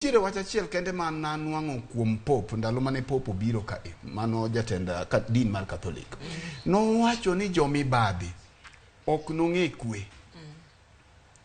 Chire wacha chiel kende man nanwango kuom pop ndalo mane pop obiro ka mano jatenda din mar Catholic. No wacho ni jomibadhi ok nong'e kwe.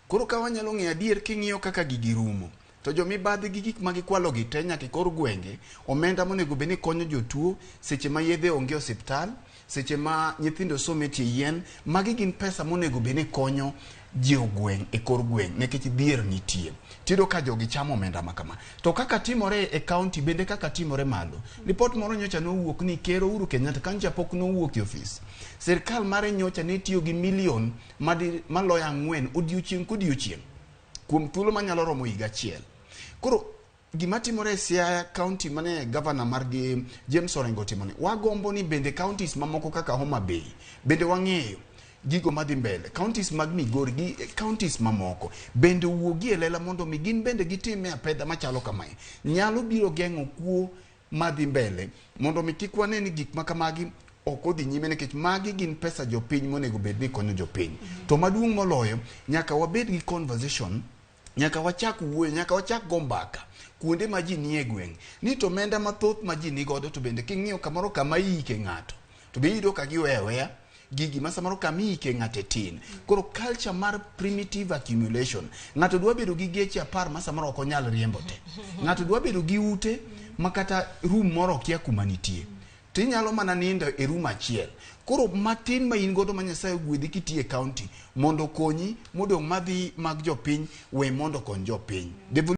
Koro ka wanyalo ng'e adier king'iyo kaka gigi rumo. To jomibadhi gi gik magikwalo gi te nyaka kor gwenge, omenda monego beni konyo jotuo, seche ma yedhe onge osiptal, seche ma nyithindo some tie yien, magi gin pesa monego beni konyo jio gweng e kor gweng nekech dhier nitie. Tido ka jogi chamo omenda makama. To kaka timore e county bende kaka timore malo. Report moro nyocha nowuok ni Ker Uhuru Kenyatta kancha pok nowuok e ofis. Sirkal mare nyocha ne tiyo gi milion maloyo 4 odiochieng' kodiochieng' kuom thuolo manyalo romo higa achiel. Koro gima timore e Siaya county mane governor margi James Orengo timone, wagombo ni bende counties mamoko kaka Homa Bay bende wang'eyo gigo madhi mbele, counties mag Migori gi counties mamoko bende wuogi e lela mondo mi gin bende gitime apedha machalo kamae. Nyalo biro geng'o kuo madhi mbele mondo mi kik wane ni gik makamagi ok odhi nyime nikech magi gin pesa jopiny monego bed ni konyo jopiny. To maduong' moloyo nyaka wabed gi conversation, nyaka wachak wuoyo, nyaka wachak go mbaka kuonde ma ji nie gweng' ni to omenda mathoth ma ji nigodo to bende king'iyo kamoro kama iike ng'ato to be iyudo ka giweya gigi ma samoro kama iike ng'ato tin. Koro culture mar primitive accumulation, ng'ato dwa bedo gi geche 10 ma samoro ok onyal riembo te, ng'ato dwa bedo gi ute makata room moro kia kuma nitie, tinyalo mana nindo e room achiel. Koro matin ma in godo ma Nyasaye gwedhi kitie county mondo konyi modong' madhi mag jopiny we mondo kon jopiny.